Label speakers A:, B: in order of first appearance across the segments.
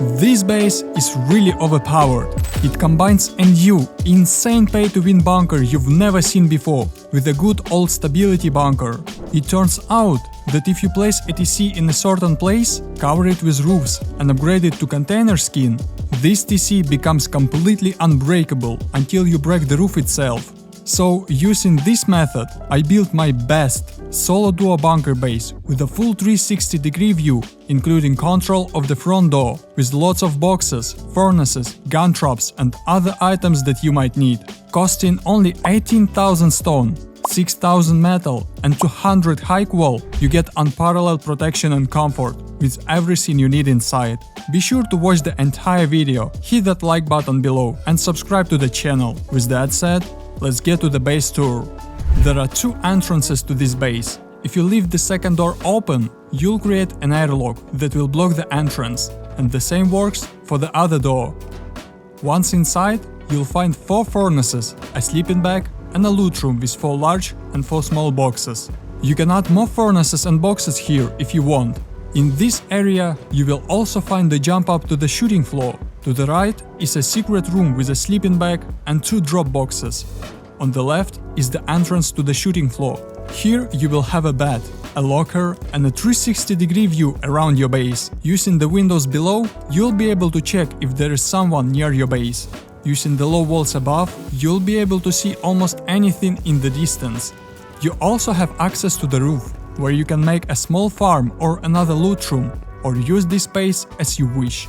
A: This base is really overpowered. It combines a new, insane pay-to-win bunker you've never seen before with a good old stability bunker. It turns out that if you place a TC in a certain place, cover it with roofs and upgrade it to container skin, this TC becomes completely unbreakable until you break the roof itself. So, using this method, I built my best solo duo bunker base with a full 360-degree view, including control of the front door, with lots of boxes, furnaces, gun traps and other items that you might need, costing only 18,000 stone, 6,000 metal and 200 high wall. You get unparalleled protection and comfort with everything you need inside. Be sure to watch the entire video, hit that like button below and subscribe to the channel. With that said, let's get to the base tour. There are two entrances to this base. If you leave the second door open, you'll create an airlock that will block the entrance, and the same works for the other door. Once inside, you'll find 4 furnaces, a sleeping bag and a loot room with 4 large and 4 small boxes. You can add more furnaces and boxes here if you want. In this area, you will also find the jump up to the shooting floor. To the right is a secret room with a sleeping bag and 2 drop boxes. On the left is the entrance to the shooting floor. Here you will have a bed, a locker and a 360-degree view around your base. Using the windows below, you'll be able to check if there is someone near your base. Using the low walls above, you'll be able to see almost anything in the distance. You also have access to the roof, where you can make a small farm or another loot room, or use this space as you wish.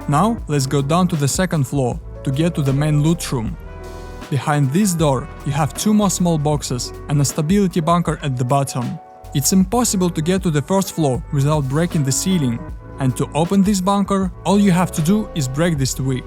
A: Now let's go down to the second floor to get to the main loot room. Behind this door you have 2 more small boxes and a stability bunker at the bottom. It's impossible to get to the first floor without breaking the ceiling, and to open this bunker all you have to do is break this twig.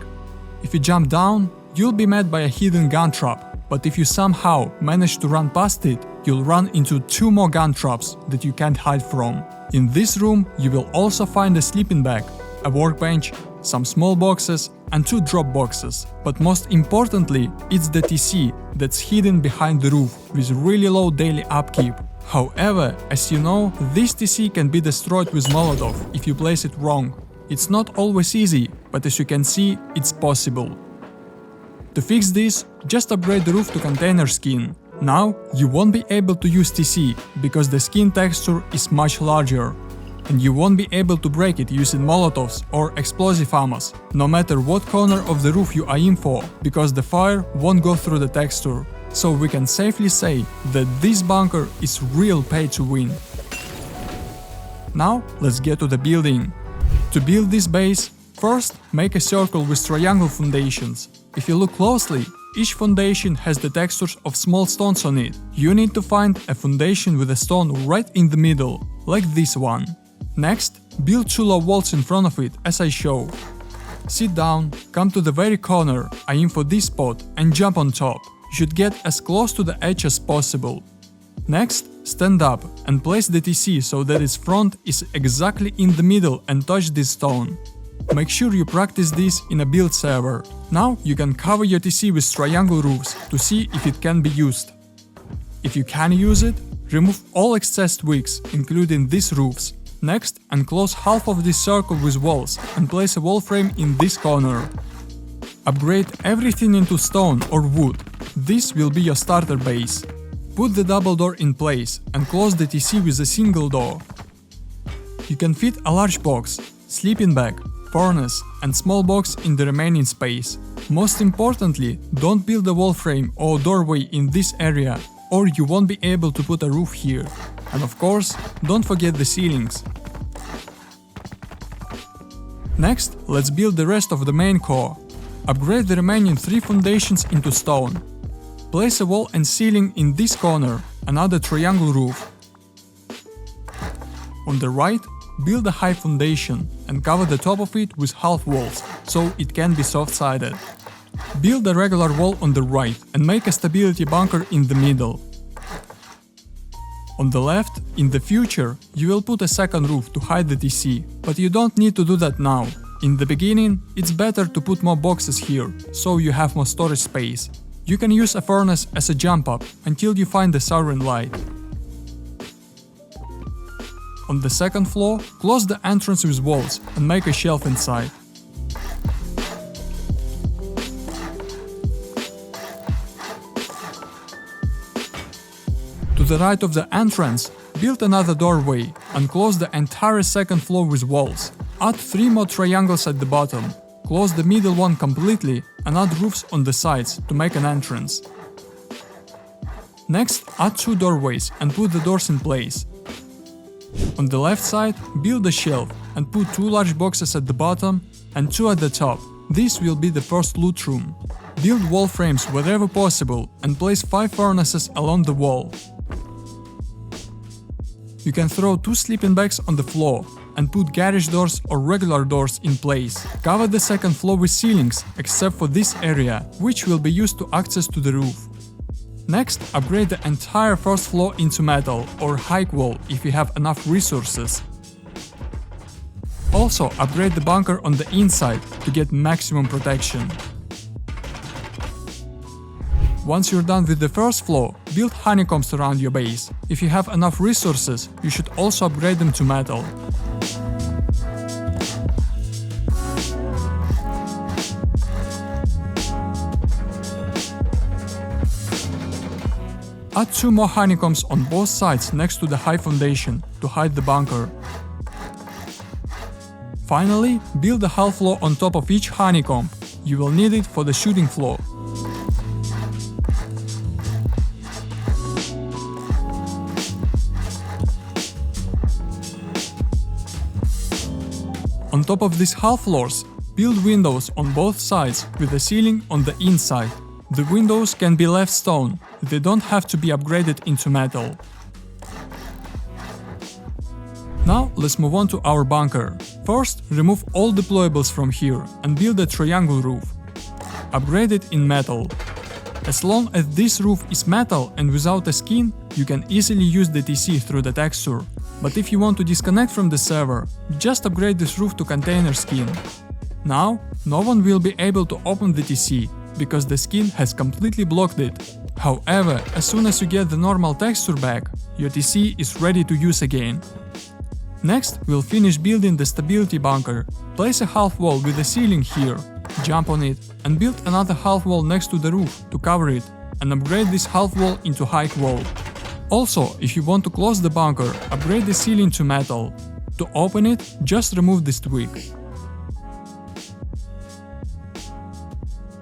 A: If you jump down, you'll be met by a hidden gun trap, but if you somehow manage to run past it, you'll run into 2 more gun traps that you can't hide from. In this room you will also find a sleeping bag, a workbench, some small boxes and 2 drop boxes. But most importantly, it's the TC that's hidden behind the roof with really low daily upkeep. However, as you know, this TC can be destroyed with Molotov if you place it wrong. It's not always easy, but as you can see, it's possible. To fix this, just upgrade the roof to container skin. Now you won't be able to use TC because the skin texture is much larger. And you won't be able to break it using Molotovs or explosive ammos, no matter what corner of the roof you aim for, because the fire won't go through the texture. So we can safely say that this bunker is real pay to win. Now let's get to the building. To build this base, first make a circle with triangle foundations. If you look closely, each foundation has the textures of small stones on it. You need to find a foundation with a stone right in the middle, like this one. Next, build 2 low walls in front of it as I show. Sit down, come to the very corner, aim for this spot and jump on top. You should get as close to the edge as possible. Next, stand up and place the TC so that its front is exactly in the middle and touch this stone. Make sure you practice this in a build server. Now you can cover your TC with triangle roofs to see if it can be used. If you can use it, remove all excess twigs, including these roofs. Next, enclose half of this circle with walls and place a wall frame in this corner. Upgrade everything into stone or wood. This will be your starter base. Put the double door in place and close the TC with a single door. You can fit a large box, sleeping bag, furnace and small box in the remaining space. Most importantly, don't build a wall frame or doorway in this area, or you won't be able to put a roof here. And of course, don't forget the ceilings. Next, let's build the rest of the main core. Upgrade the remaining 3 foundations into stone. Place a wall and ceiling in this corner, another triangle roof. On the right, build a high foundation and cover the top of it with half walls, so it can be soft-sided. Build a regular wall on the right and make a stability bunker in the middle. On the left, in the future, you will put a second roof to hide the TC, but you don't need to do that now. In the beginning, it's better to put more boxes here, so you have more storage space. You can use a furnace as a jump up until you find the southern light. On the second floor, close the entrance with walls and make a shelf inside. the right of the entrance, build another doorway and close the entire second floor with walls. Add 3 more triangles at the bottom. Close the middle one completely and add roofs on the sides to make an entrance. Next, add 2 doorways and put the doors in place. On the left side, build a shelf and put 2 large boxes at the bottom and 2 at the top. This will be the first loot room. Build wall frames wherever possible and place 5 furnaces along the wall. You can throw 2 sleeping bags on the floor and put garage doors or regular doors in place. Cover the second floor with ceilings, except for this area, which will be used to access to the roof. Next, upgrade the entire first floor into metal or high wall if you have enough resources. Also, upgrade the bunker on the inside to get maximum protection. Once you're done with the first floor, build honeycombs around your base. If you have enough resources, you should also upgrade them to metal. Add 2 more honeycombs on both sides next to the high foundation to hide the bunker. Finally, build a half floor on top of each honeycomb. You will need it for the shooting floor. On top of these half floors, build windows on both sides with a ceiling on the inside. The windows can be left stone, they don't have to be upgraded into metal. Now let's move on to our bunker. First, remove all deployables from here and build a triangle roof. Upgrade it in metal. As long as this roof is metal and without a skin, you can easily use the TC through the texture. But if you want to disconnect from the server, just upgrade this roof to container skin. Now, no one will be able to open the TC, because the skin has completely blocked it. However, as soon as you get the normal texture back, your TC is ready to use again. Next, we'll finish building the stability bunker. Place a half wall with a ceiling here, jump on it, and build another half wall next to the roof to cover it, and upgrade this half wall into high wall. Also, if you want to close the bunker, upgrade the ceiling to metal. To open it, just remove this twig.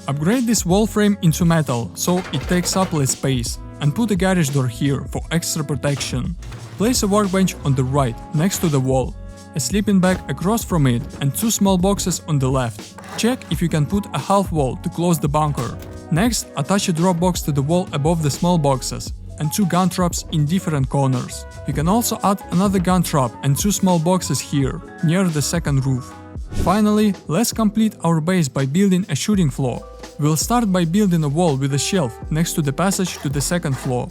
A: Upgrade this wall frame into metal, so it takes up less space, and put a garage door here for extra protection. Place a workbench on the right, next to the wall, a sleeping bag across from it, and 2 small boxes on the left. Check if you can put a half wall to close the bunker. Next, attach a drop box to the wall above the small boxes, and 2 gun traps in different corners. You can also add another gun trap and 2 small boxes here, near the second roof. Finally, let's complete our base by building a shooting floor. We'll start by building a wall with a shelf next to the passage to the second floor.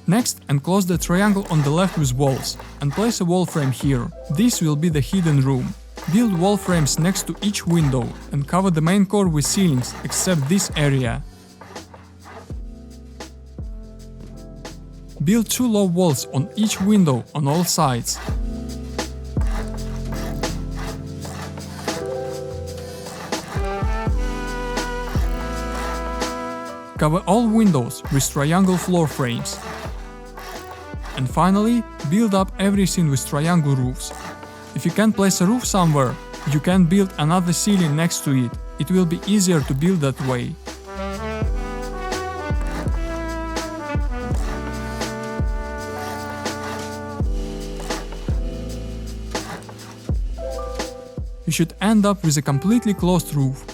A: Next, enclose the triangle on the left with walls, and place a wall frame here. This will be the hidden room. Build wall frames next to each window, and cover the main core with ceilings, except this area. Build 2 low walls on each window on all sides. Cover all windows with triangle floor frames. And finally, build up everything with triangle roofs. If you can't place a roof somewhere, you can build another ceiling next to it. It will be easier to build that way. You should end up with a completely closed roof.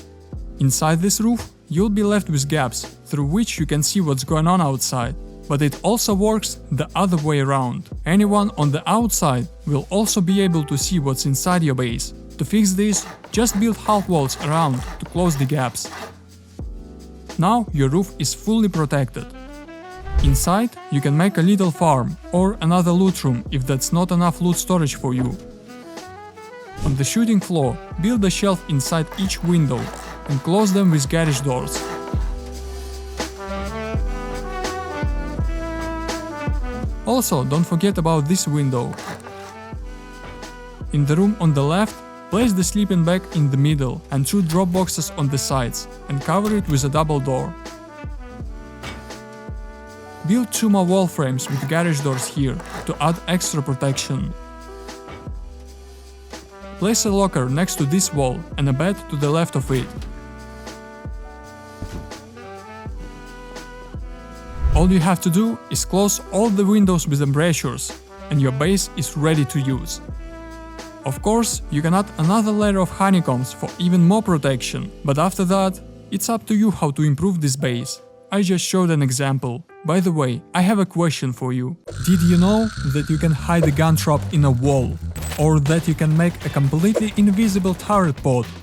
A: Inside this roof, you'll be left with gaps through which you can see what's going on outside. But it also works the other way around. Anyone on the outside will also be able to see what's inside your base. To fix this, just build half walls around to close the gaps. Now your roof is fully protected. Inside, you can make a little farm or another loot room if that's not enough loot storage for you. On the shooting floor, build a shelf inside each window and close them with garage doors. Also, don't forget about this window. In the room on the left, place the sleeping bag in the middle and 2 drop boxes on the sides and cover it with a double door. Build 2 more wall frames with garage doors here to add extra protection. Place a locker next to this wall and a bed to the left of it. All you have to do is close all the windows with embrasures, and your base is ready to use. Of course, you can add another layer of honeycombs for even more protection, but after that, it's up to you how to improve this base. I just showed an example. By the way, I have a question for you. Did you know that you can hide a gun trap in a wall? Or that you can make a completely invisible turret pod